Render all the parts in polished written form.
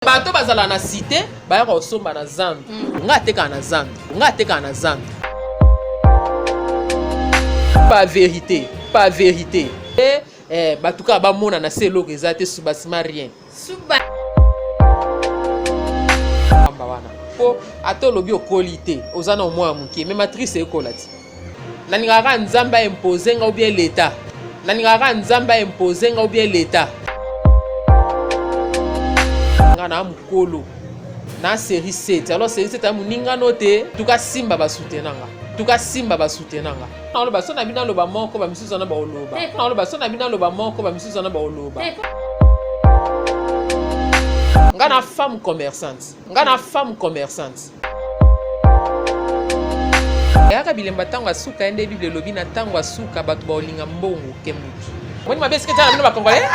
Bato bazala na cité baya ko somba na zandu nga teka na zandu pas vérité batuka ba mona na selo que ezate subasima rien suba amba wana po atolobi okolité ozana au moins mukie mais matrice ekolati naningaka nzamba imposer nga ou bien l'état na mukolo na série 7 alors série 7 amuninga note tuka simba ba soutenanga na lo baso na bina lo ba moko ba misusu na ba oloba ngana femme commerçante yaka bilemba tango asuka ende bible lobi na tango asuka bato ba olinga mbongo kemutu moni mabeske tana bino ba congolais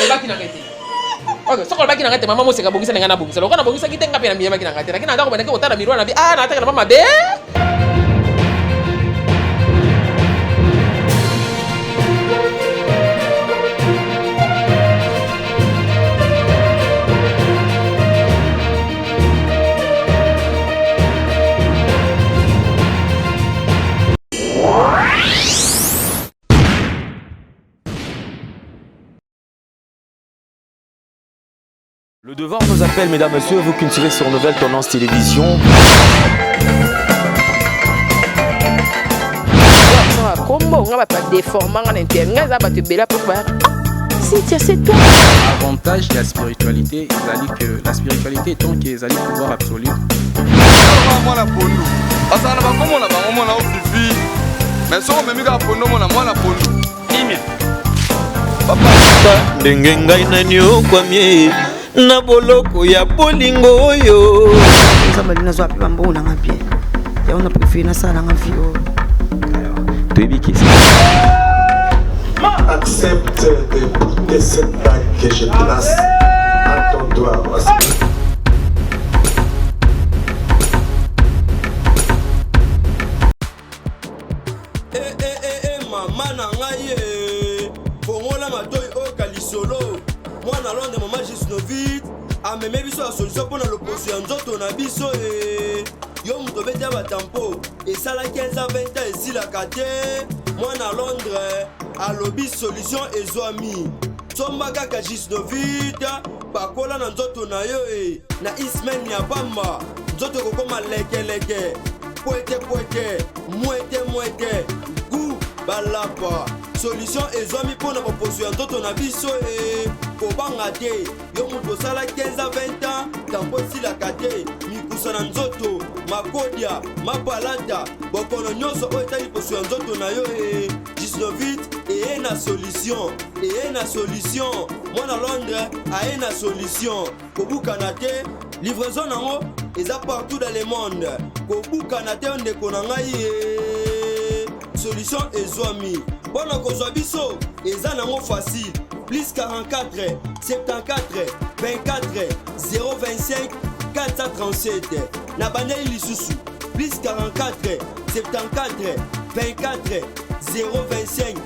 obaki na ngete. Ok, soko baki na ngate mama mo seka bongisa ngana bongisa. Lokana bongisa kitenga pe na miyema kina ngate. Lakini nataka kubandika utana mirwa na bi nataka na mama be. Le devoir nous appelle, mesdames, messieurs, vous qui nous suivez sur Nouvelle Tendance Télévision. Avantage de la spiritualité, que la spiritualité est tant qu'ils allaient pouvoir absolu. na boloko ya bolingo oyo nzambali nazo api bambo na ngapie ya on a préféré na sala nga fio Toyebiki accepte de cette bague que je place à ton doigt. Maman na ngai bongola matoi o kalisolo mwana londe mama Gisnovit ameme biso la solution pour l'opposition nzoto na biso yo muto bete batampo esala 15 à 20 ans esilaka te mwana Londres alobi solution ezwami somba kaka Gisnovit bakola na nzoto na yo na ismen ya bamba nzoto kokoma lekeleke poete mwete gu balapa solution ezwami pour na proposition ya nzoto na biso kobanga te yo mutu osala 15 à 20 ans tampo esilaka te mikusa na nzoto makodia mapalata bokono nyonso oyo etali poso ya nzoto na yo Gisnovit eye na solution mwana Londres aye na solution kobukana te livraison nango eza partout dans le monde kobukana te ndeko na ngai solution ezwami bona kozwa biso eza nango facile plus 44 74 24 025 437 na bandeli lisusu plus 44 74 24 025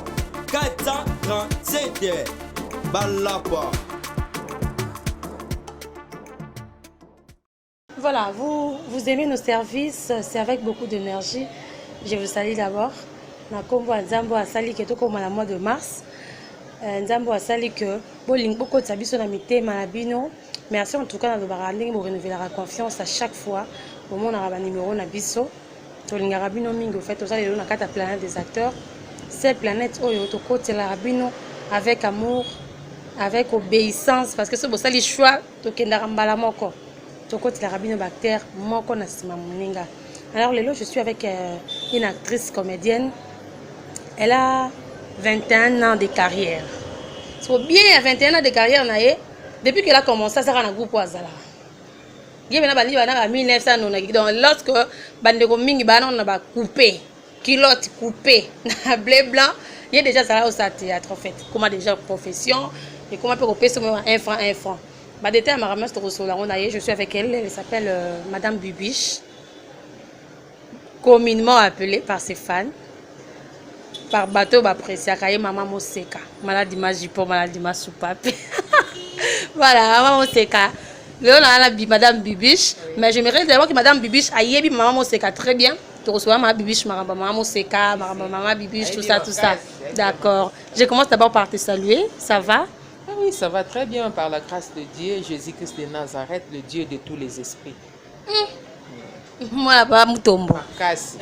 437 balapa. Voilà, vous aimez nos services, c'est avec beaucoup d'énergie. Je vous salue d'abord. Nakombo Nzambo asali ke to koma na mois de mars. Nzambo asali que boling beaucoup de sabiso na mitema na bino. Merci en tout cas na lo baranding pour renouveler la confiance à chaque fois. Au moment na ba numéro na biso. To lingara bino mingi au fait to sali na kata planète des acteurs. Cette planète oyo to côté la bino avec amour, avec obéissance parce que ce bo sali choix to kendara mbala moko. To côté la rabino bactère moko na sima moninga. Alors Lélo, je suis avec une actrice comédienne. Elle a 21 ans de carrière. C'est bien 21 ans de carrière depuis qu'elle a commencé à faire un groupe Ouazala. Il y a 1900 donc lorsque bandeko mingi bana on a coupé, culotte coupée, blé blanc, il y a déjà ça au théâtre en fait. Comment déjà profession et comment peut couper sur un franc. Bah d'été à Maramas je suis avec elle, elle s'appelle Madame Bubiche. Communément appelée par ses fans, par bateau apprécié, maman Moseka, maladie ma jipo, maladie ma soupape. Voilà, maman Moseka. Léon a Madame Bibiche, mais j'aimerais d'abord que Madame Bibiche aille maman Moseka très bien. Tu reçois ma Bibiche, maman Moseka, maman Bibiche, tout ça, tout ça. D'accord. Je commence d'abord par te saluer. Ça va? Ah oui, ça va très bien par la grâce de Dieu, Jésus-Christ de Nazareth, le Dieu de tous les esprits. Moi là-bas, Moutombo. Casse,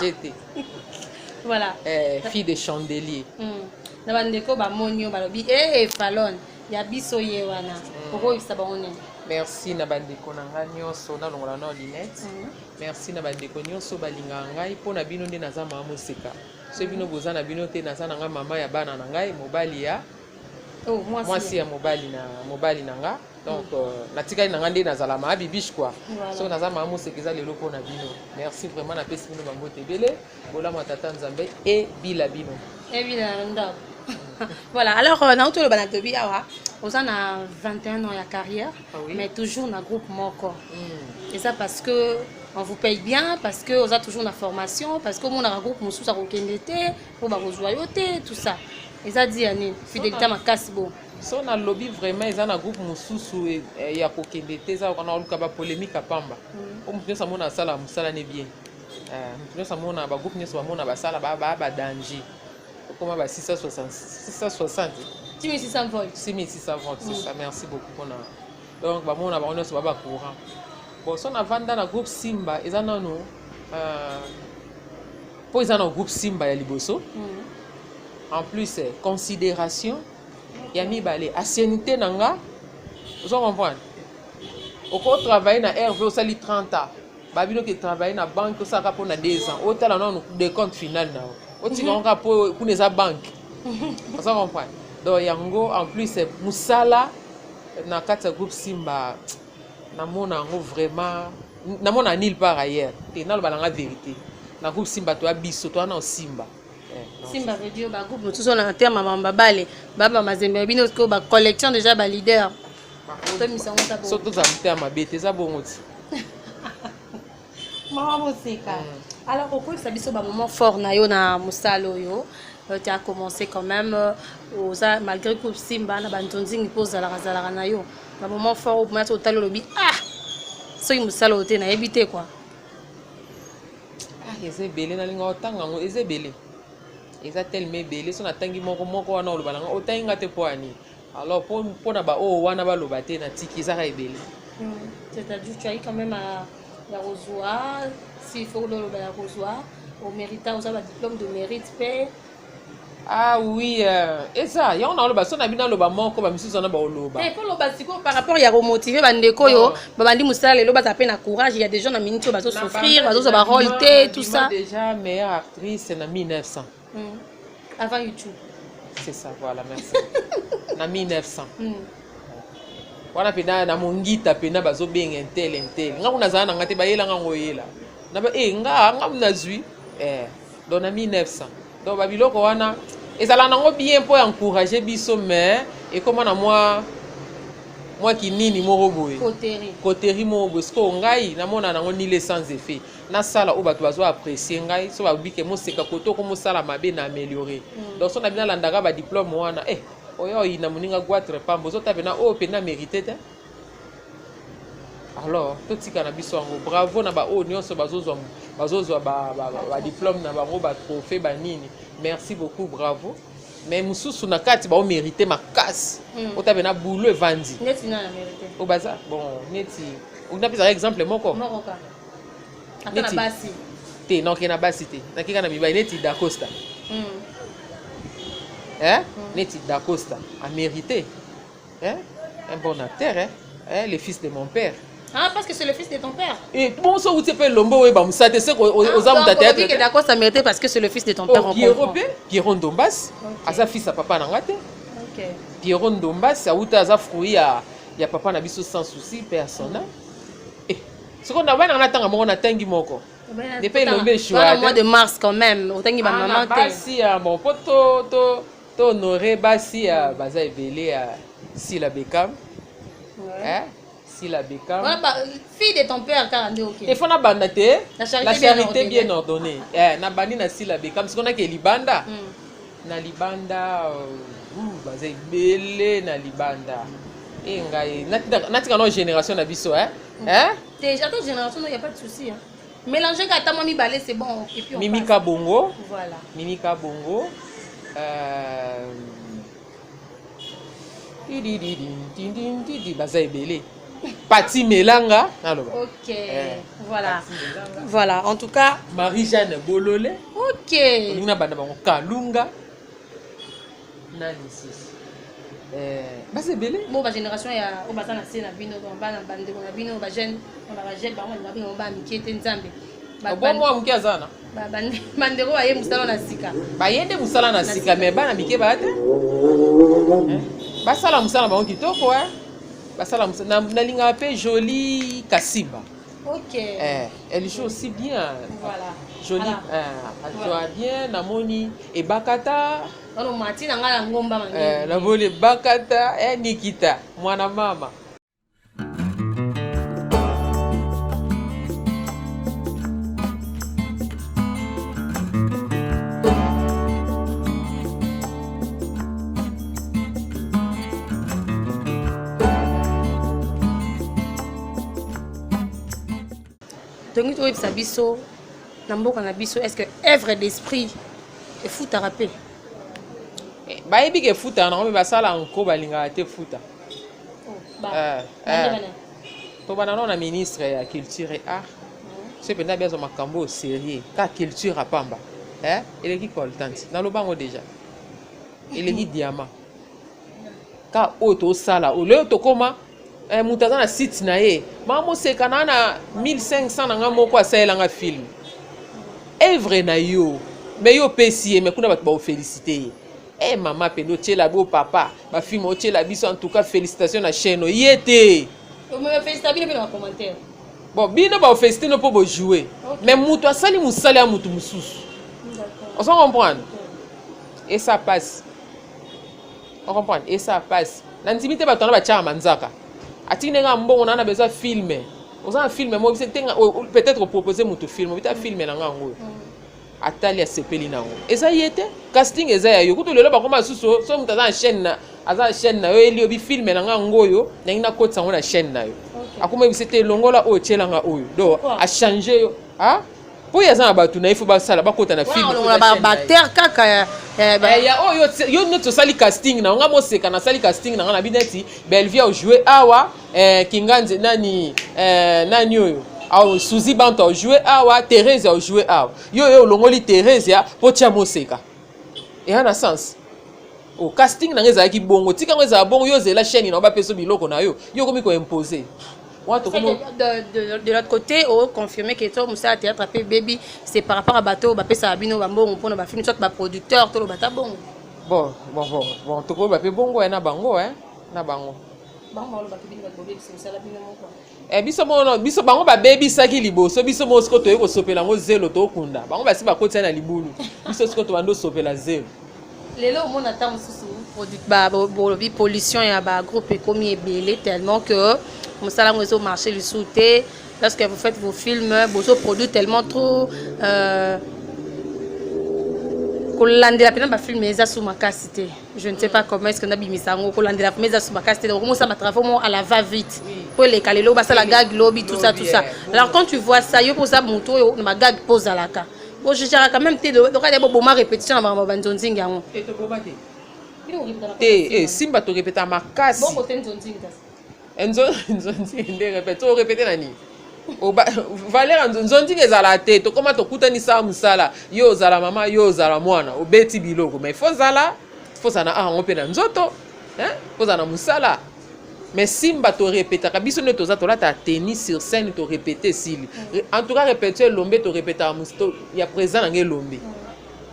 jeté. Voilà. Fille de chandelier. Nabandeko ba monyo balobi eh falon ya biso ye wana. Poko isa ba onene. Merci na bandeko na nga nyonso na longola na Linette. Merci na bandeko nyonso balinga ngai mpo na bino nde naza mama Moseka. So bino boza na bino te naza na nga mama ya bana na ngai mobali ya mwasi ya mobali na nga. Donc natikali na nga nde nazala ma Bibiche quoi. So naza mama Moseka eza lelo mpo na bino. Merci vraiment na pesi bino bango tebele. Bola tata Nzambe et bila bino. Et bila ndako. Voilà, alors dans tout le Banatobi, on a 21 ans de carrière, mais toujours dans le groupe Moko. Et ça parce que on vous paye bien, parce que on a toujours la formation, parce que on a un groupe Moussous à Rokendete, pour la joyauté, tout ça. Et ça dit fidélité à ma casse beau. So on a lobby vraiment, ils ont un groupe Moussous et ya Rokendete, ça on a eu une polémique à Pamba. Comme nous sommes na sala, musala n'est bien. Nous sommes na groupe nous sommes na basala ba danger. Comment va 660 6600 volts. 6600 volts, c'est ça. Merci beaucoup. Donc, on a un courant. Bon, si on a vendu dans le groupe Simba, ils ont un groupe Simba à Liboso. En plus, considération. Il y a mis balé. Ancienneté, vous comprenez? Au travailler dans RV, ça a 30 ans. Babino qui travaille dans la banque, ça a 2 ans. Au total, on a des comptes finaux. Tu as pour les banques. Vous comprenez? Donc, yango en plus musala na kati groupe Simba na mona vraiment na mona nulle part ailleurs. Et na le balanga vérité. Na groupe Simba to abiso to na Simba. Simba veut dire ba groupe tout ça na terme mama balé. Baba mazembe bino ko ba collection déjà ba leader. To misango ta bo. Surtout za mtema bete za bongoti. Maman Moseka. Alors au cours de biso ba moment fort na yo na musalo yo. Tu as commencé quand même malgré que Simba na bandonzi pose la na yo. Ba moment fort au moment total lobi so musalo ote na éviter quoi. Eze belé na linga otanga ngo eze belé. Eza tellement belé so na tangi moko wana o lobalanga otanga te poani. Alors pour na ba o wana ba lobate na tiki za ka ebelé. C'est-à-dire tu as quand même la Rosoa, s'il faut le la Rosoa, au mérite aux diplôme de mérite paix. Ah oui, et ça, il y a un loba, son ami dans le bas mort comme monsieur son aba loba. Et pour le basico par rapport il y a remotiver bandeko yo, bandi musala le loba ça peine à courage, il y a des gens dans minute bazo souffrir, bazo ba royauté tout ça. Déjà meilleure actrice en 1900. Avant YouTube. C'est ça, voilà, merci. En 1900. Wana pena na mongita pena bazo benga intel. Nga kuna zana ngate ba yela nga ngoyela. Na ba nga mnazwi dans 1900. Donc babiloko wana ezala nango bien pour encourager biso mais et comment na moi qui nini moko boye. Koteri moko boye sko ngai na mona nango ni les sans effet. Na sala o bato bazo apprécier ngai so ba bike Moseka koto ko mosala mabe na améliorer. Donc so na bina landaka ba diplôme wana oyo ina muninga gwatre pambo zo tapena o pena mérité te. Alors tout tika na biso ngo bravo na ba o nyonso bazozwa ba diplôme na bango ba trophée ba nini. Merci beaucoup, bravo. Mais mususu na kati ba o mérité makasi. O tapena boulot vandi. Neti na mérité. Au bazar bon neti. On a par exemple moko. Moroka. Atana basi. Te non ke na basi te. Na kika na mibai neti da Costa. Neti da Costa a mérité. Un bon acteur, le fils de mon père. Ah, parce que c'est le fils de ton père. Et bon, ça, vous savez, l'ombo, c'est que aux hommes de tête. Que d'accord, ça mérité parce que c'est le fils de ton père. Pierron Dombas, à sa fils à papa Nangate. Pierron Dombas, ça où t'as fruit à papa Nabiso sans souci, personne. Et ce qu'on a vu, on attend à mon attengi moko. Depuis l'ombe choix. Au mois de mars quand même, au temps qu'il va maman. Basi, bon, poto, honoré, basi, baza ebele, si la Beckham. La Beckham. Fille de ton père, car on est ok. Il faut la bandater. La charité bien ordonnée. Na bandi na si la Beckham. Parce qu'on a que libanda. Na libanda, bazé belé na libanda. Et natika no génération na biso hein. Hein? Déjà ta génération il y a pas de souci hein. Mélanger quand t'as mis balai c'est bon et puis on Mimika passe. Bongo. Voilà. Mimika Bongo. Baza ebele. Pati Melanga. Ok. Voilà. Voilà. En tout cas. Marie-Jeanne Bololé. Ok. Olina banda bango Kalunga. Nani sis. Baza ebele. Bon, ma génération il y a au bazar na scène na bino dans bana bande na bino ba jeune on ba jeune ba na bino ba mikete nzambe. Bon moi mukia zana. Ba bandeko ba ye musala na sika. Ba yende musala na sika mais bana mike ba te. Basala musala bango kitoko hein. Basala musala na linga pe joli Kasimba. Ok. Elle joue aussi bien. Voilà. Jolie. Elle joue bien namoni et Bakata. On mati na ngala ngomba mangi. Na vole Bakata et Nikita, mwana mama. Donc tu es biso na mboka na biso est-ce que œuvre d'esprit et foot à rapper Bayebi ke futa na ngombe basala nko balinga te futa. To banana na ministre ya culture et art. C'est pendant bien makambo sérieux ka culture a pamba. Il est qui coltanti na lobango déjà. Il est diamant. Ka auto sala o le to koma mutaza na site na ye. Mamo se kanana 1500 na ngamoko asela nga film. Œuvre na yo. Mais yo pesi mais kuna ba féliciter. Eh maman pendo tchela bo papa ba film o tchela biso en tout cas félicitations na chaîne yete. On me félicite bien dans les commentaires. Bon bino ba féliciter no po jouer. Mais muto asali musali a mutu mususu. D'accord. On s'en comprend. Et ça passe. On comprend et ça passe. L'intimité ba tona ba tcha manzaka. Atine nga mbongo na besoin filmer. Oza filmer mo peut-être proposer mutu film, bita filmer na nga ngoyo. Atali ya sepeli nango eza yete casting eza ya yo kuto lelo bakoma suso so mutaza chaîne na yo eli obi filme na nga ngoyo na ngina kotsa ngo na chaîne na yo akoma bisete longola o chelanga oyo do a changer yo po ya za batu na ifu basala bakota na film ba terre kaka ya yo no to sali casting na nga moseka na sali casting na nga na bineti Belvia o jouer awa Kinganze nani oyo au Suzy Banta a joué awa Thérèse a joué awa yo longoli Thérèse ya potia moseka et en a sens au casting na ngeza ki bongo tika ngeza bongo yo zela chaîne na ba peso biloko na yo komi ko imposer de l'autre côté on confirmer que toi musa théâtre pe baby c'est par rapport à bateau ba pesa bino ba mbongo pona ba film soit ba producteur to lo bata bongo bon to ko ba pe bongo na bango na bango bango lo ba pe bino ba baby c'est ça la bino moko biso bango babebi saki liboso biso mo siko toye kosopela ngo zelo tokunda bango basi bakotia na libulu biso siko to bando sopela zelo lelo omona ta mosusu produit pollution ya ba groupe ekomi ebele tellement que mosala ngo ezo marché le souté lorsque vous faites vos films bozo produit tellement trop kolandela pena ba film eza sous makasi te je ne sais pas comment est-ce que na bimisa ngo kolandela film eza sous makasi te donc moi ça m'a travaillé moi à la va vite pour les kalelo ba ça la gag lobby tout ça alors quand tu vois ça yo pour ça moto yo na gag pose à la ka bon je dirais quand même te do ka de boma répétition na ba nzonzingi yango et to boma te simba to répéter makasi bon côté nzonzingi nzonzingi nde répéter to répéter nani Valère nzonzingi ezala te to koma to kutani sa musala yo zala mama yo zala mwana obeti biloko mais faut zala ngo pe na nzoto faut zala musala mais simba to répéter kabiso ne to za to la ta tennis sur scène to répéter s'il en tout cas répéter lombe to répéter musto ya présent na nge lombe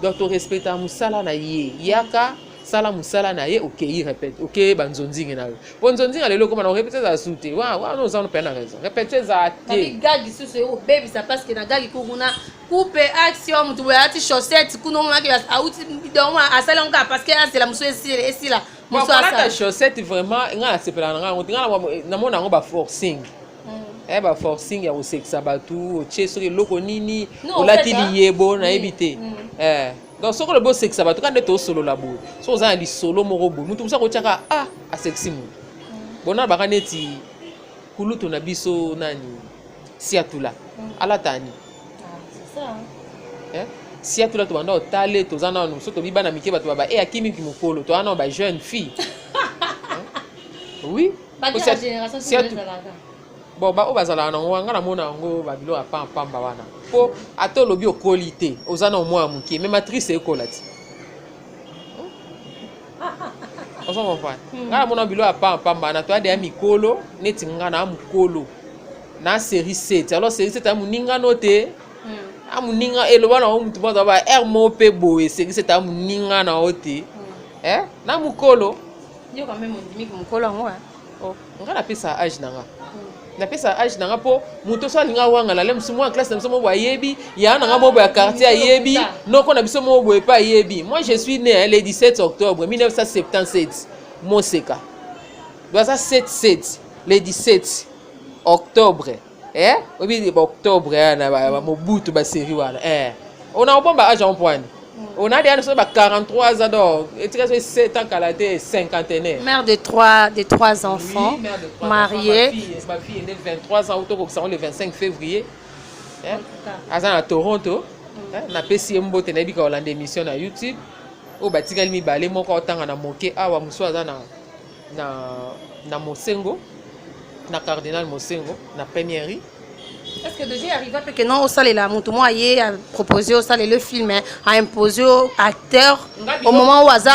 donc to respecter musala na ye yaka sala musala na ye OK il répète OK banzonzingi na yo bonzonzinga lelo koma na répéter za souté wa no za no pena raison répéter za te gag susu yo baby ça parce que na gag kuna coupe action mutu ya ti chaussette kuno mama ki auti donc asala nga parce que c'est la muso esi la muso asa ta chaussette vraiment nga sepela nga nga na mona ngo ba forcing ba forcing ya osexa batu o cheso loko nini olati liyebo na ebité donc soko le bo sexa batu quand to solo la bo so za li solo moko bo mutu musa ko chaka a sexy mu bona baka neti kulutu na biso nani siatula alatani c'est ça siatula to banda otale tozana no so to bibana mike bato baba akimi ki mokolo to ana ba jeune fille oui bon ba o bazala na ngwa na mona ngo ba bilo apamba wana po atolobi okoli te ozana o mwa muke mais matrice ekolati ozo mfa ngana mona bilo apamba na to ade mikolo neti ngana mukolo na série 7 alors série 7 amuninga note amuninga eloba na omuntu baza ba mo pe boye série 7 amuninga na ote na mukolo yo quand même on dit que mukolo ngo ngana pesa âge nanga na pesa âge nanga po muto so alinga wanga la lem sumo en classe na biso mo yebi ya nanga mo ya quartier yebi noko na biso mo boye pa yebi. Moi je suis né le 17 octobre 1977 Moseka doit ça 77 le 17 octobre obi octobre na mobutu ba série wala on a bomba âge en point. On a des 43 ans donc et 7 ans qu'elle a été cinquantenaire. Mère de trois enfants, oui, mère de 3 mariée. Enfants. Ma fille est née le 23 ans le 25 février. À Toronto. Na pesi mbote na bika Hollande émission na YouTube. O batikali mi balé moko otanga na moke awa muso aza na Mosengo na Cardinal Mosengo na première. Est-ce que déjà arrivé parce que non au salle là mon moi a proposé au salle le film a imposé aux acteurs au moment où Aza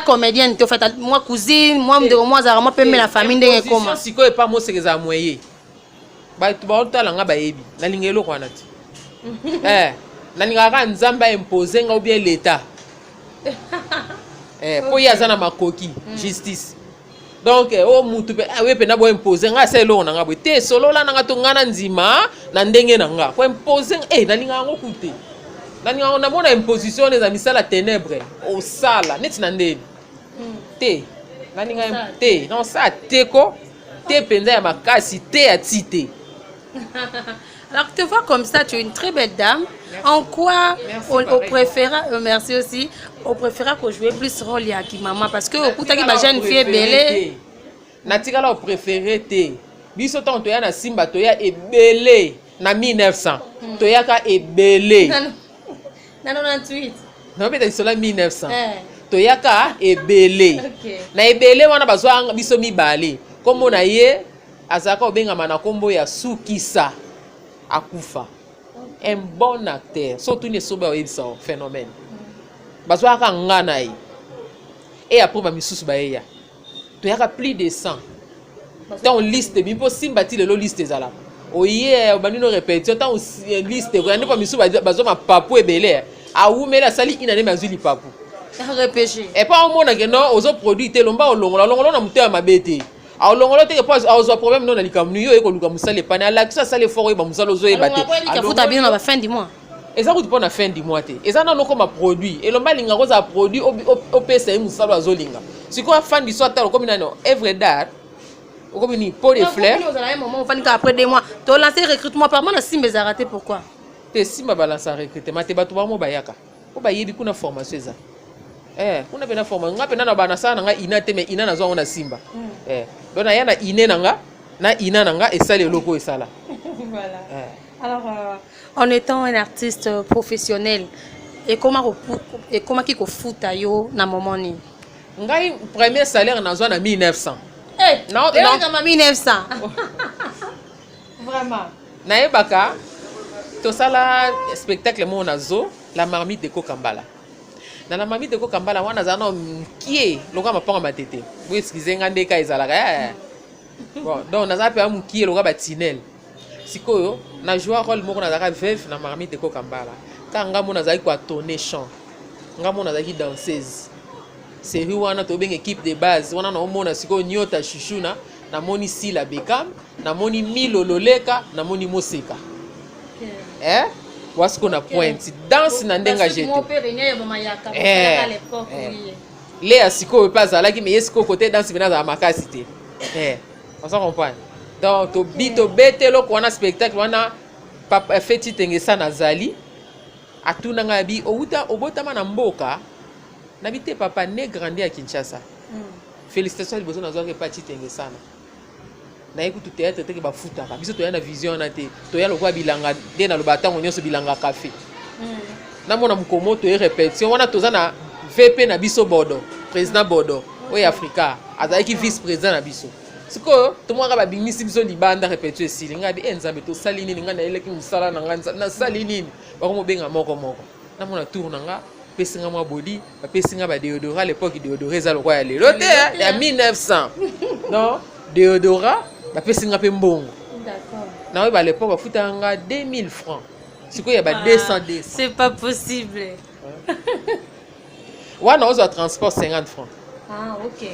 comédienne en fait moi cousine moi de moi za moi pembe la famille ndenge comment siko e pas mo sekeza moye ba tu ba otala nga ba yebi na lingelo kwana ti na ningaka nzamba imposer nga ou bien l'état po yaza na makoki justice. Donc o mutu pe we pe na bo imposer nga selo na nga bo te solo la nga to ngana nzima na ndenge na nga ko imposer na linga ngo kute na linga na mona imposition les amis la ténèbres au sala neti na ndeni te na linga te non ça te ko te penza ya makasi te ya tite. Alors te voir comme ça, tu es une très belle dame. Merci. En quoi on préféra merci aussi, on préféra que jouer plus rôle à qui maman parce que au coup ta qui jeune fille belle. Natika la préféré te. Biso ton toya na Simba toya ebele na 1900. Toya ka ebele. Na 98. Non peut-être cela 1900. Toya ka ebele. Na ebele wana bazwa biso mibale. Comme na ye azaka obenga mana kombo ya Sukisa. Akufa. Un bon acteur. Surtout ne soba oyebisa phénomène. Bazwa ka ngana yi. Et après ba misusu ba ya. Tu as plus de 100. Tant liste bi po Simba ti le liste ezala. Oye banino répétition tant liste ko ande pa misusu bazwa ma papu ebele. A umela sali inane mazuli papu. Repêché. Et pas au monde que non aux autres produits te lomba olongolo na mutu ya mabete. A olongolo te pas aux problème non na likamnu yo eko luka musale pana la ça sale fort ba musalo zo ebate. Alors futa bien na fin du mois. Eza ko pour na fin du mois te. Eza na no comme produit et lomba linga ko za produit au pesa musalo azolinga. Si quoi fan du soir comme nano every date comme ni pot de fleurs. Vous avez un moment fan après 2 mois. Tu as lancé recrutement par moi na Simba za raté pourquoi? Te Simba balance recrutement te batu ba mo bayaka. Ko ba yebi kuna formation eza. Kuna pena forma nga pena na bana sana nga ina te me ina na zo na Simba. Dona yana ine nanga na ina nanga esale loko esala. Voilà. Alors en étant un artiste professionnel et comment qui ko futa yo na moment ni. Ngai premier salaire na zo na 1900. Non, non 1900. Vraiment. Na ebaka to sala spectacle mo na zo la marmite de Kokambala. Dans la mamie de Kokambala, on a un homme qui est le gars m'a pas matete. Vous excusez nga ndeka ezalaka. Bon, donc on a appelé un qui est le gars batinel. Sikoyo, na joué rôle moko na zaka veuve na mamie de Kokambala. Quand nga mona zaki kwa tonner chant. Nga mona zaki danseuse. Série wana to ben équipe de base. Wana na mona sikoyo nyota chuchuna na moni si la Bekam, na moni Milo Loleka, na moni Moseka. Voici qu'on a pointe. Danse na ndenga jeté. Léa siko pas à la qui mais siko côté danse vena za makasi te. On s'en comprend. Donc to bito bete lo ko na spectacle wana papa feti tengesa na zali. Atuna ngabi outa obotama na mboka. Na bité papa né grandi à Kinshasa. Félicitations liboso na zo ke pati tengesa na. na écoute théâtre te ke ba futaka biso to ya na vision na te to ya lokwa bilanga de na lobatango nyonso bilanga café na mona mukomo to e répétition wana toza na VP na biso Bodo président Bodo oyo Afrika azalaki vice président na biso sikoyo tomwaka babimisi biso libanda répétition esili ngai bi nzambe tosali nini ngai naeleki mosala na ngai nasali nini bakomobenga moko na mona tour na nga pesi nga mwa body bapesi nga badeodora à l'époque deodora eza lokwa ya lelo te ya 1900 non deodora bapesi nga mpe mbongo na oyo à l'époque bafutaka nga 2000 francs sikoyo ya ba 200 c'est pas possible wana ozwa transport 50 francs ok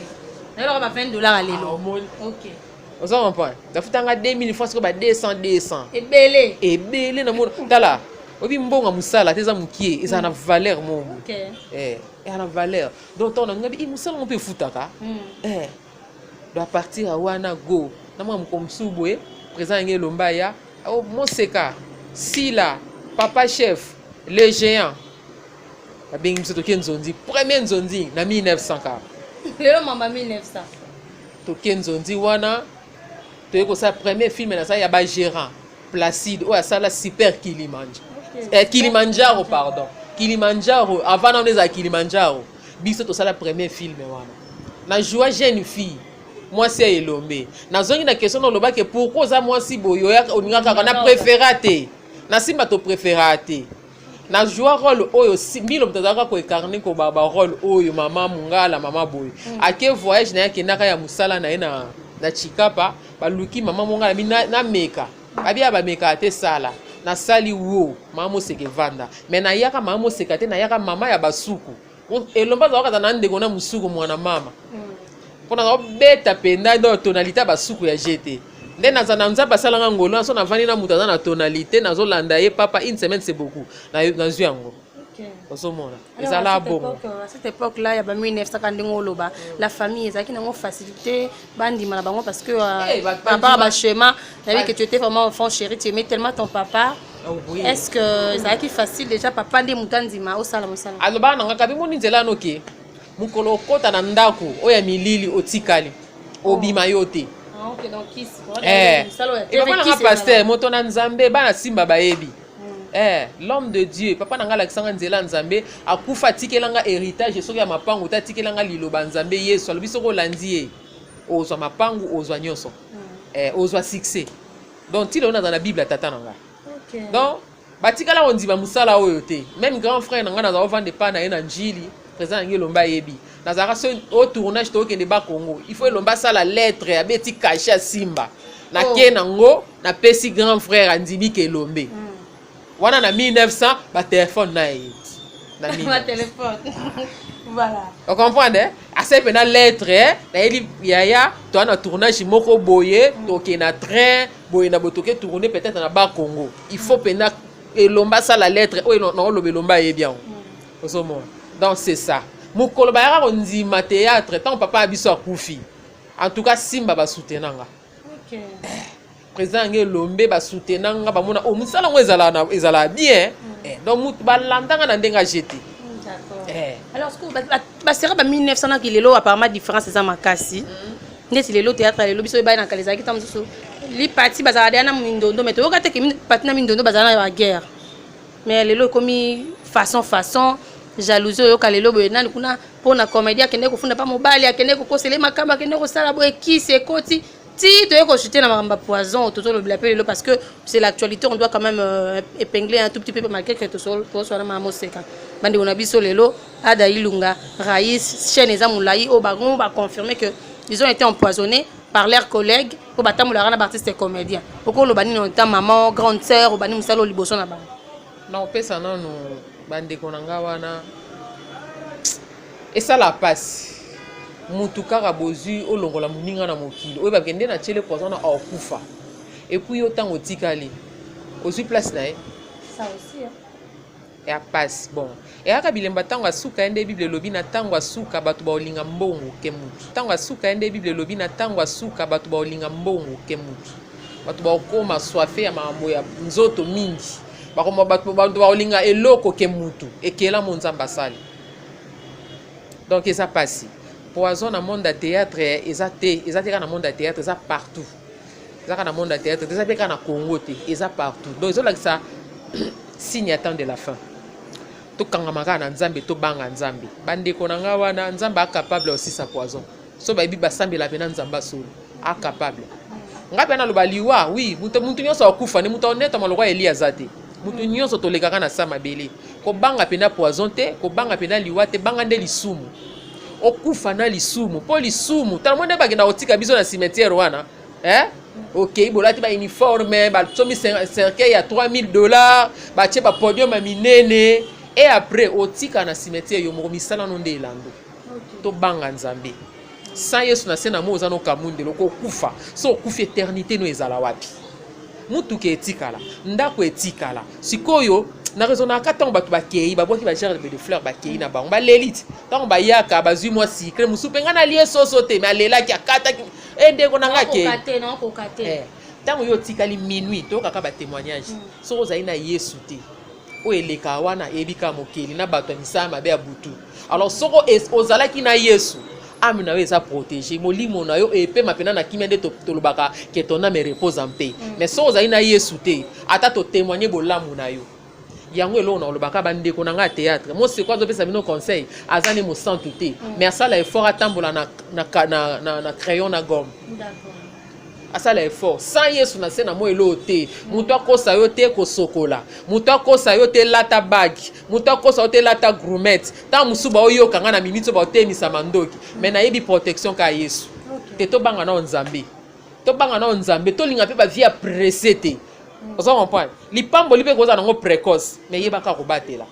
alors ba $20 à lelo ok oza comprendre bafutaka nga 2000 francs sikoyo ba 200 ebele na mona tala obi mbongo musala te eza mukie eza na valeur mongo eza na valeur donc on ngabi musala on peut futaka doit partir à wana go na mwa mukomsubo présent ngé lombaya o moseka sila papa chef le géant babengi biso toke nzondi premier nzondi na 1900 ka lelo mamba 1900 toke nzondi wana toye kosala premier film na sa ya ba gérant Placide oyo asala super Kilimanjaro pardon Kilimanjaro avant on eza Kilimanjaro biso tosala premier film wana na joie jeune fille moi c'est elombe nazongi na question oloba ke pourquoi za moi si boyo ya oninga kaka na préférate na simba to préférate na joie rôle oyo mbilo mtazaka ko incarner ko baba rôle oyo mama mungala mama boyo ake voyage na yake naka ya musala na ina na Chikapa baluki mama mungala na meka abia ba meka te sala na sali wo mama seke vanda mais na yaka mama seke te na yaka mama ya basuku elomba za wakata na ndeko na musuku mwana mama pona beta penda do tonalité basuku ya GT nde nazana nzapa salanga ngolo na so na vani na mutaza na tonalité nazo landa ye papa une semaine c'est beaucoup na zuyango osomona ezala bon à cette époque là il y a ba 1900 quand ngoloba la famille ezaki nango facilité bandima na bango parce que papa ba schéma avait que tu étais vraiment enfant chéri tu aimais tellement ton papa est-ce que ezaki facile déjà papa ndi mutandima au sala mosala aloba nanga kabi moni nzela noke mukolo kota na ndako oya milili otikali obima yote ok donc ici papa nanga pasteur moto na nzambe bana simba bayebi l'homme de Dieu papa nanga lakisanga nzela nzambe akufa tikelanga héritage soki ya mapangu ta tikelanga liloba nzambe yesu alobi soko olandi ye ozwa mapangu ozwa nyonso ozwa succès donc tilo na dans la bible tata nanga donc batikala ondima musala oyo te même grand frère nanga na vendre pas na ye na njili présent ngi lomba yebi nazaka so au tournage to kende ba Congo il faut lomba ça la lettre ya beti caché simba na kenango na pesi grand frère andimi ke lombe wana na 1900 ba téléphone na ye na téléphone voilà on comprend à cette pena lettre na eli yaya to na tournage moko boye to ke na train boye na botoke tourner peut-être na ba Congo il faut pena elomba ça la lettre o na lobe lomba ye bien osomo donc c'est ça mukolo ba yaka ndima théâtre tant papa abiso akufi en tout cas simba ba soutenanga OK président ngé lombe ba soutenanga ba mona o musala ngo ezala bien donc mutu ba landanga na ndenga jeté d'accord alors ce que ba sera ba 1900 na kilelo apparemment différence za makasi ndeti lelo théâtre lelo biso ba na kaleza ki tamso li parti bazala na mindondo mais to yoka te ki parti na mindondo bazala na guerre mais lelo komi façon jalousie yoka lelo boye nani kuna pona comédie akende ko funda pa mobali akende ko kosele makamba akende ko sala boye qui c'est koti ti to yeko chuter na makamba poison toto le blapé lelo parce que c'est l'actualité on doit quand même épingler un tout petit peu malgré que to so na mama seka bandi on a biso lelo ada ilunga raïs chaîne ezamulai o bagon ba confirmer que ils ont été empoisonnés par leurs collègues pour batamula na artiste et comédien oko lo bani non ta maman grande sœur o bani musalo liboso na ba non pesa non bandeko nanga wana esala pasi mutu kaka bozwi olongola moninga na mokili oyo bakende na tiele poison na akufa epuis yo ntango otikali ozwi place na ye ça aussi ya pasi bon eyaka bilemba ntango asuka ye nde bible elobi na ntango asuka bato baolinga mbongo ke mutu ntango asuka ye nde bible elobi na ntango asuka bato baolinga mbongo ke mutu bato baokoma soife ya makambo ya nzoto mingi bakoma bato baolinga eloko ke mutu ekela mo nzambe asali donc eza pasi poison na monde ya théâtre eza te kaka na monde ya théâtre eza partout ezaka na monde ya théâtre eza mpe kaka na Congo te eza partout donc ezolakisa signe attend de la fin tokangama kaka na nzambe tobanga nzambe bandeko na nga wana nzambe acapable aussi sa poison so bayebi basambela mpe na nzambe asolo acapable nga mpe naloba liwa oui mutu nyonso akufa ne mutu honnête malokwa eli aza te mutu nyonso tolekaka na sa mabele kobanga mpe na poison te kobanga mpe na liwa te banga nde lisumu okufa na lisumu mpo lisumu tala mo nde bakenda kotika biso na cimetière wana ok bolati bauniforme basomi cercueil ya $3000 batie bapodium ya minene et après otika na cimetière yo moko misala no nde elando tobanga nzambe sans yesu na se na mo oza no kamundelo kokufa so okufa éternité no ezala wapi mutuka etikala ndako etikala sikoyo na raisonnaka ntango bato bakei babwaki bagerbe de fleur bakei na bango baleli ti ntango bayaka bazwi mwa sikre mosusu mpe ngai nalie soso te me alelaki akataki ndeko na ngai akei ntango yo otikali minuit toyokaka batémoignage soki ozali na yesu te oyo eleka wana eyebika mokeli na bato ya misala mabe ya butu alors soki ozalaki na yesu ame na yo eza protégé molimo na yo epema mpena na kimia nde tolobaka ke ton ame repose en paix mais soki ozali na yesu te ata totémoigne bolamu na yo yango eloko na olobaka bandeko na nga théâtre moseko azopesa bino conseil aza ne mosantu te mais asala effort atambola na crayon na gomme asala effort sans yesu na se na mo eloko te moto akosa yo te kosokola moto akosa yo te lata bagi moto akosa yo te lata grumete ntango mosusu baoyoka nga na miniti oyo baotemisa mandoki mais nayebi protection ka yesu te tobanga nao nzambe tolinga mpe bavie apresse te oza comprendre lipamboli mpe kozala nango précoce mais yebaka kobatela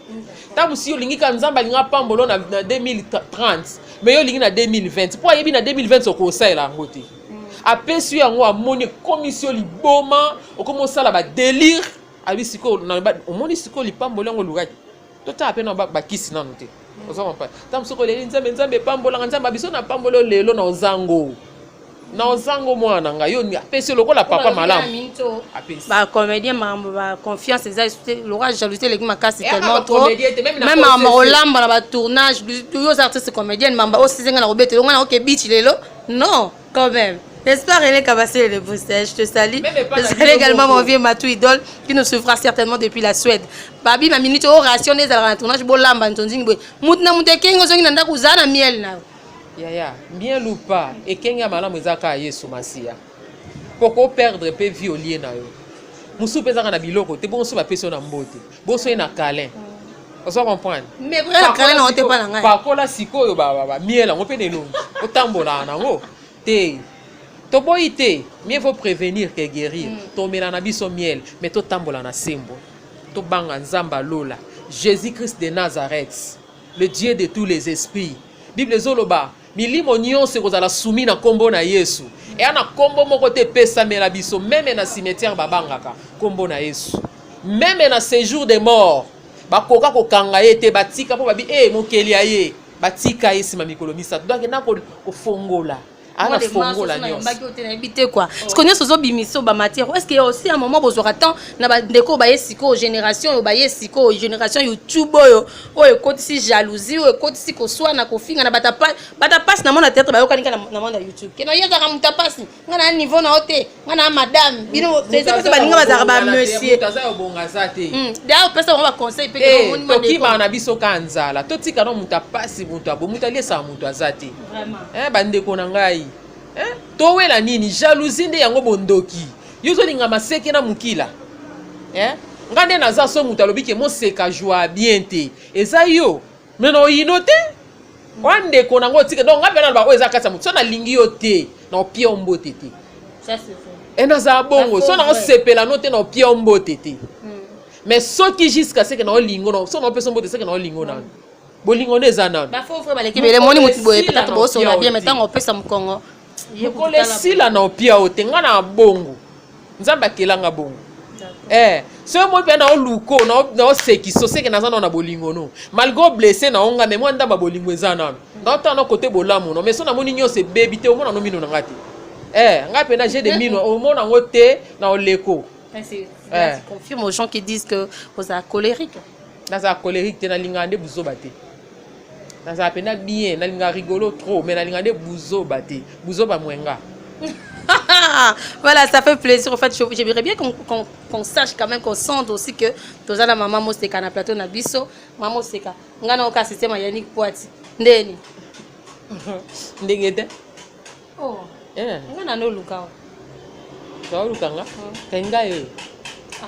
ntango mosusu olingi ka nzambe alinga pambolo na 2030 mais yo olingi na 2020 mpo ayebi na 2020 okosalela yango te apesi yango amoni commission liboma okomi osala badélire abi sikoyo omoni sikoyo lipamboli yango olukaki totala mpe na bakisi nano te oza comprendre ntango mosusu oleli nzambe epambolanga nzambe abiso na pamboli lelo na ozango mwana nga yo apesi lokola papa malamu bacomédien makambo baconfiance eza lokola jalousie eleki makasi tellement trop même makambo kolamba na batournage yo oza artiste comédienne mamba osizenga na kobetela onga na okebichi lelo non quand même. J'espère que Kabassé le booster. Je te salue. Je salue également mon vieux Matou Idole qui nous suivra certainement depuis la Suède. Babi, ma minute au ration des allant tournage bon lamba ntonding boy. Mutna mutekengo zongi nanda kuzana miel na. Ya miel ou pas et kenga malamu ezaka yesu masia. Poko perdre pe vie au lien na yo. Musu pezaka na biloko te bon so ba peso na mbote. Bon so na câlin. On se comprendre. Mais la câlin na ote pa na ngai. Pakola sikoyo ba miel ngo pe nelongi. Otambola na ngo. Te toboyi te, mieux vaut prévenir que guérir. Tomela na biso miel, mais to tambola na sembo. To banga nzamba lola. Jésus-Christ de Nazareth, le Dieu de tous les esprits. Bible zoloba, milimo nyonso kozala soumis na kombo na Yesu. Et ana kombo moko te pesa mela biso, même na cimetière babangaka kombo na Yesu. Même na séjour des morts, bakoka kokanga ye te batika po babi mokeli aye, batika ye sima mikolo misato. Donc na ko fongola. Parce que nous sommes bimiso ba matière. Est-ce qu'il y a aussi un moment où vous aurez temps na ba ndeko ba yesiko génération ba yesiko génération YouTube oyo côté si jalousie oyo côté si ko soit na ko finga na bata passe na mona théâtre ba yokanika na mona YouTube. Keno yeza ka muta passe ngana niveau na hote ngana madame bino c'est pas ba ninga bazara ba monsieur. Taza yo bonga zate. D'ailleurs personne on va conseil pe que mon to kiba na biso kanzala. To tika no muta passe muta bo muta lesa muta zate. Vraiment. Ba ndeko na ngai towela nini jalousie nde yango bondoki yozolinga maseke na mukila ngande naza so mutu alobi ke moseka joie bien te eza yo mais no yino te wandeko nango tika donc ngape na ba oyo eza kasa mutu so na lingi yo te na opie ombote te ça c'est vrai naza bongo so na osepela no te na opie ombote te mais soki jusqu'à ce que na olingo no so na opesa ombote seke na olingo nano bolingo nde eza nano ba faut vraiment baleki bele moni mutu boye peut-être bo so na bien mais tant opesa mukongo kolesila na opia ote nga na bongo nzambe akelanga bongo so mo pe na oluko na oseki so seke naza na bolingo no malgré blessé na onga mais moi ndamba bolingo eza nano na ota na côté bolamu no mais so na moni nyose baby te omona no mino na ngati nga pe na j'ai des mino omona ngote na oleko c'est confirme aux gens qui disent que vous êtes colérique naza colérique te na lingande buzoba te naza pena bien nalinga rigolo trop mais nalinga nde buzoba te buzoba mwenga Voilà, ça fait plaisir. En fait, j'aimerais bien qu'on sache quand même, qu'on sente aussi que tous la maman Moseka na plateau na biso, maman Moseka. Ngana oka système Yannick Poati. Ndeni. Ndengete. Oh. Ngana no luka. Ka luka nga. Kenga yo. Ah.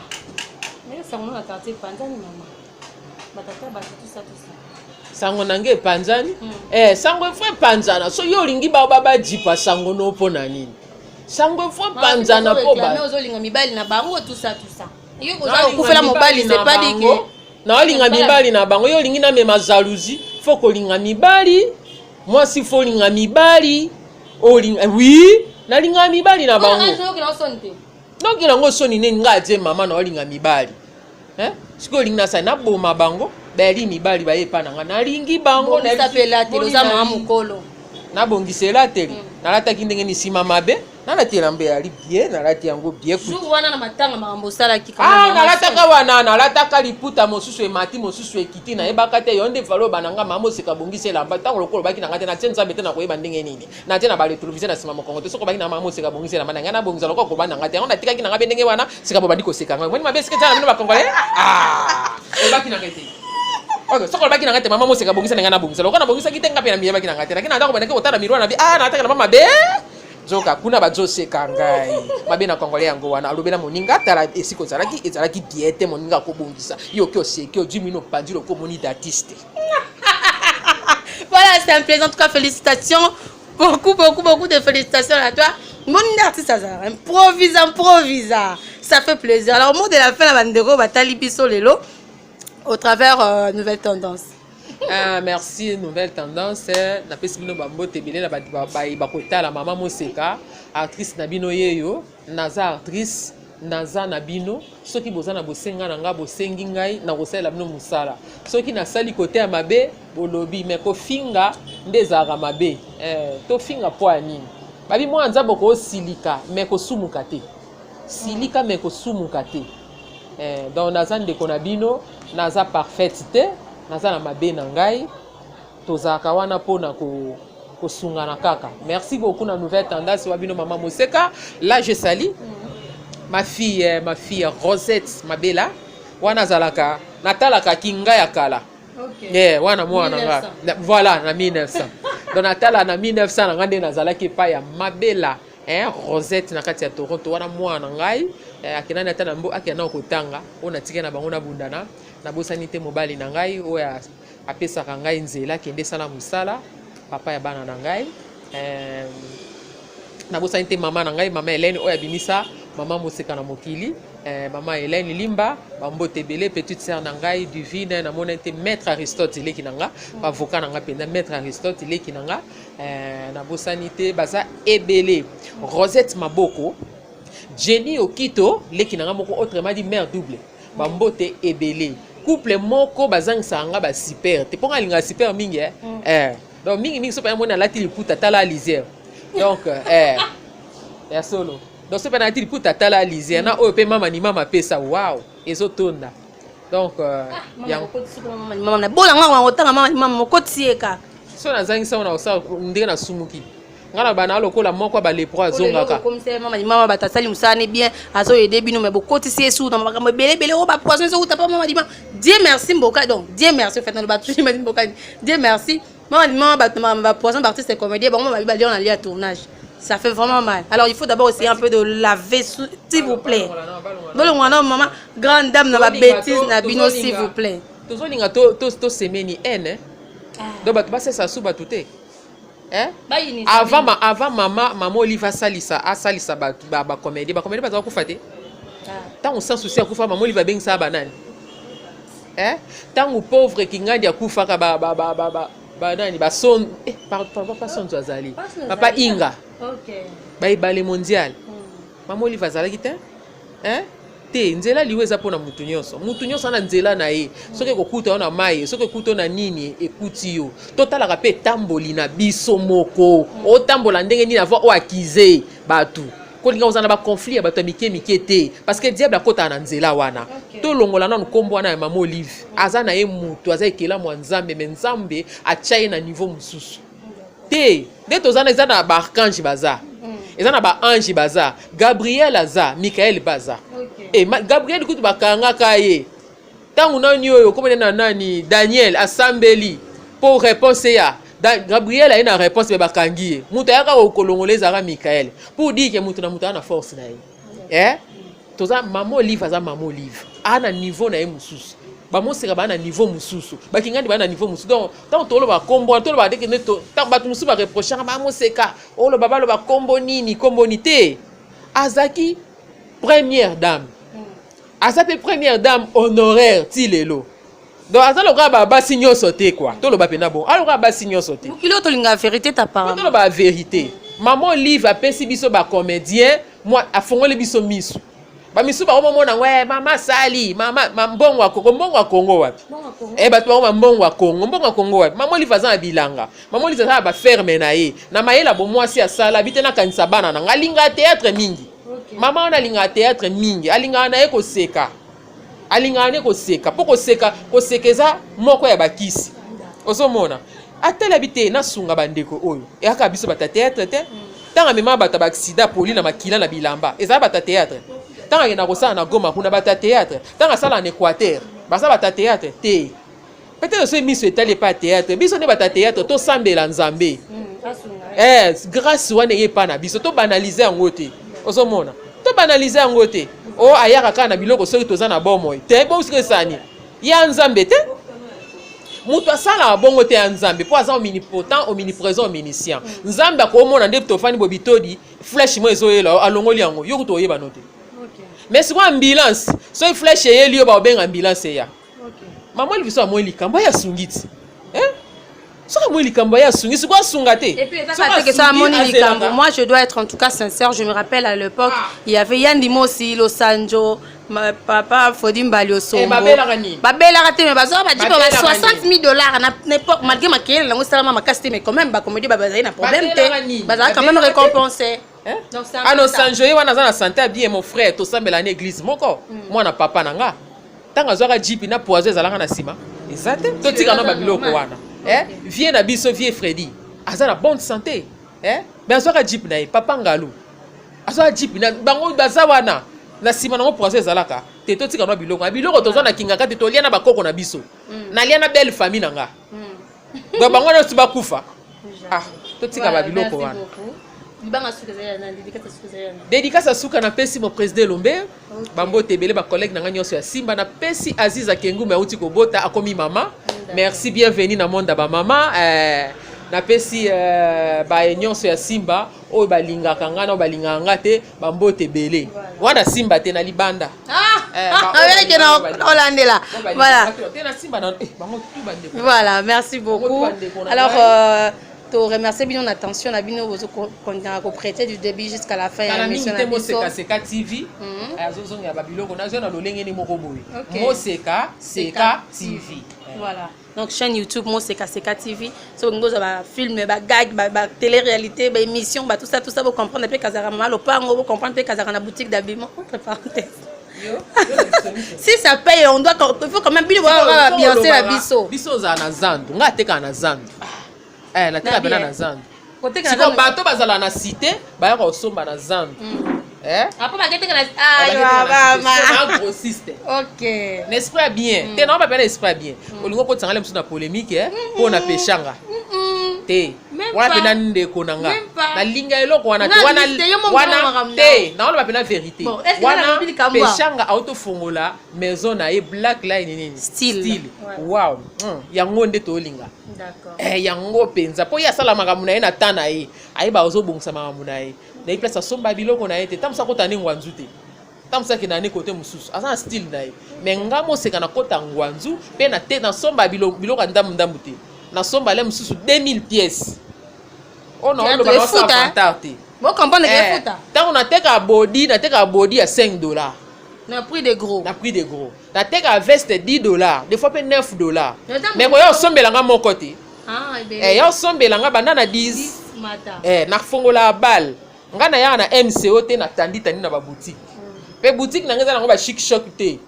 Mais ça on a quartier Panzani maman. Batata tout ça. Sango nange panzani sango fwe panzana so yo lingi ba baba jipa sango no pona nini sango fwe panzana po ba mais ozolinga mibali na bango tout ça yo kozala kufela mobali c'est pas dit que na olinga mibali na bango yo lingi na mema jalousie faut ko linga mibali moi si faut linga mibali olinga oui na linga mibali na bango donc ilango soni ne ngaje mama na olinga mibali siko linga sa na boma bango beli mibali baye pa nanga nalingi bango na sapela te loza mama mukolo na bongisela te nalata kindenge ni sima mabe nalatela mbe ali bien nalati yango bien ku jour wana na matanga makambo sala kikama nalataka wana nalataka liputa mosusu emati mosusu ekiti na yebaka te yonde falo bananga mama oseka bongisela mba tango lokolo baki nanga te na tsenza bete na koyeba ndenge nini na tena ba television na sima mokongo te soko baki na mama oseka bongisela mba nanga na bongisa lokolo ko bana nanga te ona tikaki nanga ndenge wana sika bo bandi ko seka ngai mwani mabe sika tana bino ba kongole baki nanga te. Ok, soko baki na ngate mama Moseka bongisa nga na bongisa. Lokana bongisa kitenga pe na miye baki na ngate. Lakini ndako banake otana mirwa na bi na ataka na mama be. Zoka kuna ba Joseka ngai. Mabe na kongole yango wana alobela moninga tala esiko ezalaki diete moninga ko bongisa. Yo kyo seki o 10 minutes pandiro ko moni d'artiste. Voilà, c'est un plaisir en tout cas, félicitations. Beaucoup de félicitations à toi. Mon artiste ça improvisa. Ça fait plaisir. Alors au mot de la fin la bandero batali biso lelo. Au travers Nouvelle Tendance. Merci Nouvelle Tendance. Na pesi bino bambo tebele na bakota la maman Moseka, actrice Nabino yeyo, naza actrice naza Nabino, soki bozana bosenga nanga bosengi ngai na kosala bino musala. Soki na sali côté ya mabe bolobi mais ko finga ndezaka mabe. To finga po anini. Babi mo anza boko silika mais ko sumuka te. Silika mais ko sumuka te. Donc naza ndeko na bino naza parfaite te naza na mabe na ngai tozaka wana pona ko sunga na kaka. Merci beaucoup na Nouvelle Tendance wa bino maman Moseka. Là je salue ma fille Rosette Mabela wana zalaka natalaka kinga ya kala. OK. Wana mwana nga. Voilà na 1900. Donc natala na 1900 na ngande nazalaki pa ya Mabela. Rosette na kati ya Toronto wana mwana ngai akinani ata na mbo akina kotanga ona tika na bango na bundana na bosani te mobali na ngai oya apesaka ngai nzela kende sala musala papa ya bana na ngai na bosani te mama na ngai mama Hélène oya bimisa mama Moseka na mokili mama Hélène Limba bambote belé petite sœur na ngai divine na monete maître Aristote leki nanga avocat na nga penda maître Aristote leki nanga na bosani te baza ebele Rosette Maboko Jenny Okito leki nanga moko autrement dit mère double bambote ebele couple moko bazangisa nga ba super te ponga linga super mingi donc mingi so pa mona lati liputa tala lisière donc ya solo donc so pa lati liputa tala lisière na oyo pe mama ni mama pesa wow ezotonda donc mama na bola nga otanga mama ni mama mokotieka so nazangisa ona osa ndenge na sumuki ngana bana lokola moko ba lepro azongaka comme ça mama batasali musane bien azo aider bino mais bokoti si esu na makambo belé o ba poisson so uta pa mama di Dieu merci mboka donc Dieu merci fait dans le batu m'a dit mboka Dieu merci mama ba poisson artiste et comédien bon mama ba on a lié à tournage ça fait vraiment mal alors il faut d'abord essayer un peu de laver s'il vous plaît bon maman grande dame na ba bêtise na bino s'il vous plaît tozo linga to semeni n donc ba ça sous batuté avant maman Olive asalisa ba comédie baza kufa te tant on sans souci akufa maman Olive bengisa banani tant pauvre kingandi akufa ka ba nani ba son pas son azali papa Inga ba ibale mondial maman Olive azalaki te te nzela liwe za pona mutu nyonso na nzela na ye soki kokuta na mai soki kokuta na nini ekuti yo totalaka pe tamboli na biso moko o tambola ndenge nini avant o akize batu kolinga ozana ba conflit ya batu mike te parce que diable akota na nzela wana to longola na nkombo wana ya mama Olive aza na ye mutu aza ekela mwa nzambe me nzambe achaye na niveau mususu te nde tozana eza na ba archange baza eza na ba ange baza Gabriel aza Michael baza Gabriel kutu bakangaka ye tangu nani oyo komene na nani Daniel asambeli pour réponse ya Gabriel a une réponse be bakangi ye mutu ayaka kolongoleza ka Michael pour dire que mutu na mutu ana force na ye toza mama Olive aza mama Olive ana niveau na ye mususu bamoseka bana niveau mususu bakingandi bana niveau mususu donc tant tolo ba kombo tolo ba deke neto tant batu mususu ba reprocher ba moseka olo baba lo ba kombo nini te azaki première dame azape première dame honoraire ti lelo donc azalo ka ba basinyo sauté quoi tolo ba pena bon alo ka basinyo sauté kilo to linga vérité ta parole tolo ba vérité maman Olive a pesi biso ba comédien moi afongole biso misu ba misu ba omona ngwe mama sali mama mbongo wa Kongo wapi bato ba mbongo wa Kongo wapi mama Olive aza bilanga mama Olive aza ba ferme na ye na mayela bo mwasi asala bitena kanisa bana na ngalinga théâtre mingi mama ona linga théâtre mingi alinga na ye koseka alinga ne koseka po kosekeza moko ya bakisi osomona atela bite na sunga bandeko oyo aka biso bata théâtre te tanga mema bata ba accident poli na makila na bilamba eza bata théâtre tanga yena kosala na Goma kuna bata théâtre tanga sala en Équateur basa bata théâtre te peut-être ce miso etali pas théâtre biso ne bata théâtre to sambela nzambe grâce wana ye pa na biso to banaliser yango te osomona to banaliser yango te o ayaka kana biloko soki toza na bomo te bo usike sani ya nzambe te mutu asala bongo te ya nzambe po aza omnipotent omniprésent omniscient nzambe akomona nde tofani bobitodi flèche mo ezoyela alongoli yango yo kuto oyeba note mais c'est quoi ambulance so flèche eyeli yo ba obenga ambulance ya mama Olive so amoi likambo ya sungiti soka moi likambo ya sungi c'est quoi sungate et puis que ça moni likambo moi je dois être en tout cas sincère je me rappelle à l'époque il y avait Yann Dimosi Losanjo papa Fodim Balio Sombo babela raté mais bazo ba dit ba $60,000 à l'époque malgré ma kiel na ngosala ma casse mais quand même ba comédie ba bazali na problème te baza quand même récompensé donc ça ah non Sanjo ye wana za na santé bien mon frère to sambela na église moko moi na papa nanga tanga zoka jipi na poizo ezalanga na sima ezate to tika no ba biloko wana vie na biso vie Freddy aza na bonne santé mais azoka jipi na ye papa Ngalo azoka jipi na bango baza wana na sima nango poizo ezalaka te to tika no biloko tozo na kingaka te to lia na bakoko na biso na lia na belle famille nanga donc bango na tuba kufa to tika ba biloko wana dédicace à suka na pesi mo président Lombe bambo tebele ba collègue nanga nyonso ya Simba na pesi Aziza Kengu me uti kobota akomi mama merci bienvenue na monde ba mama na pesi ba nyonso ya Simba oyo balinga kangana balinga te bambo tebele wana Simba te na libanda avec na Holandela voilà merci beaucoup alors to remercier bien attention na bino bozo kontina ko prêter du début jusqu'à la fin ya mission na biso Moseka TV azozonga ya babiloko na zona lolenge ni moko boye Moseka TV voilà donc chaîne YouTube Moseka TV so ngoza ba film ba gag ba télé-réalité ba émission ba tout ça vous comprendre pe kazara mama lopango vous comprendre pe kazara na boutique d'habillement entre parenthèses si ça paye on doit il faut quand même bien voir bien c'est la biso za na zandu nga teka na zandu na teka bela na zandu siko bato bazala na cité baya ko somba na zandu après ba teka na mama grossiste OK l'esprit bien te non ba bela esprit bien olingo ko tsangala msu na polémique po na peshanga te wana pena ndeko nanga na linga eloko wana te wana te na wana pena vérité wana peshanga auto fongola maison na e black line nini style wow yango nde to linga d'accord yango penza po ya sala makambo na ye na tana ye ayeba ozobongisa makambo na ye na place asomba biloko na ye te tamusa kota ni ngwanzu te tamusa ke na ne côté mususu asa style na ye mais ngamo seka na kota ngwanzu pe na te na somba biloko ndambu te na somba le mususu 2000 pièces on a le balance à bon comprendre que futa tant on a teka body à $5 na prix de gros na teka veste $10 des fois pe $9 mais ko yo sombela nga mon côté yo sombela nga banda na 10 mata na fongola bal nga na ya na MCO te na tandi na ba boutique pe boutique na ngeza na ba chic choc te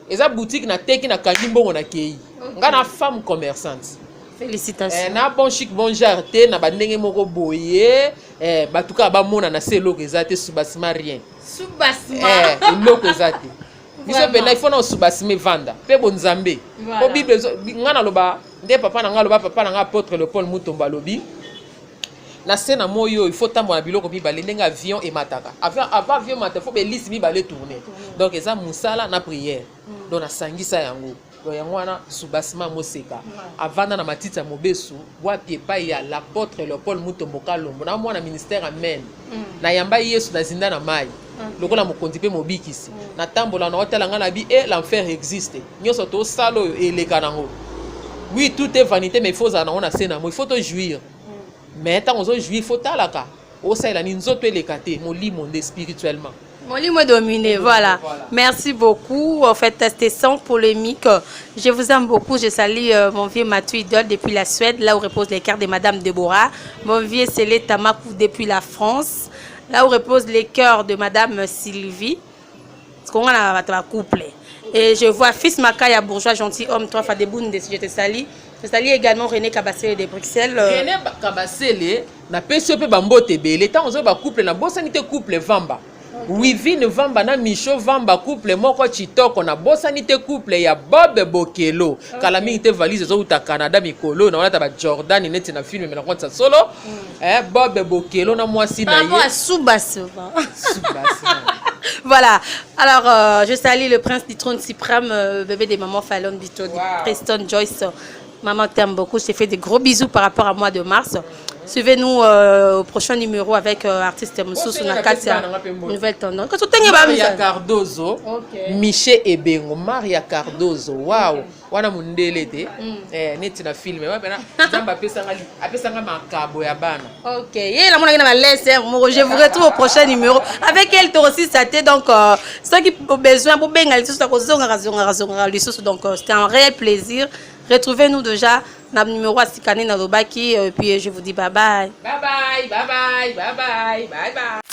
eza boutique na teki na kanimbo na kei nga na femme commerçante. Félicitations. Na bon chic bon genre te na bandenge moko boye batuka bamona na se eloko eza te subasima rien Sous-bassement. eloko eza te biso mpena ifo na osubasima evanda mpe bonzambe po bible nga naloba nde papa na nga aloba papa na nga apôtre Léopold Mutombo alobi na se na moi oyo il faut tambola biloko mibale ndenge avion emataka avant avion emata fo belisi mibale tourner donc eza mosala na prière donc nasangisa yango donc yango wana subasima moseka avanda na matiti ya mobesu wapi epai ya l'apôtre Léopold Mutombo Kalombo na mwana ministère amen nayamba yesu nazinda na mai lokola mokonzi mpe mobikisi natambola na otala nga na bi l'enfer existe nyonso tosala oyo eleka nango oui tout est vanité mais il faut ozala nango na se na mo il fauttojouir mais ntango ozojouir il faut talaka osalela ni nzoto eleka te molimo nde spirituellement. Molimo dominé, voilà. Merci beaucoup. En fait, c'était sans polémique. Je vous aime beaucoup. Je salue mon vieux Mathieu Idole depuis la Suède, là où reposent les cœurs de Madame Deborah. Mon vieux Célé Tamakou depuis la France, là où reposent les cœurs de Madame Sylvie. Parce qu'on a un couple. Et je vois fils Makaya, bourgeois, gentil homme, toi, Fadeboun, je te salue. Je salue également René Kabassele de Bruxelles. René Kabassele, na PCP Bambote Bele, tant on couple, na bosanité couple Vamba. Wivine Vamba na Micho Vamba couple moko chitoko na bosanité couple ya Bob Bokelo. Kala mingi te valise zo uta Canada mikolo na wala ba Jordan neti na film mais na konta solo. Bob Bokelo na mwasi na ye. Pas Soubasova. Voilà. Alors, je salue le prince du trône suprême, bébé des mamans Fallon Bito, Preston Joyce. Maman t'aime beaucoup. Je te fais des gros bisous par rapport à mois de mars. Suivez-nous au prochain numéro avec artiste Moussou sur la 4 nouvelle tendance. Maria Cardozo, Miché Ebengo, Maria Cardozo, waouh, wana mundele te, neti na film, zamba apesanga makabo ya bana. Ok, et la mona na laisse, je vous retrouve au prochain numéro avec elle aussi ça t'est donc ceux qui ont besoin pour benga les sous donc c'était un réel plaisir. Retrouvez-nous déjà dans le numéro à Sikane Nalobaki et puis je vous dis bye bye. Bye bye, bye bye, bye bye, bye bye.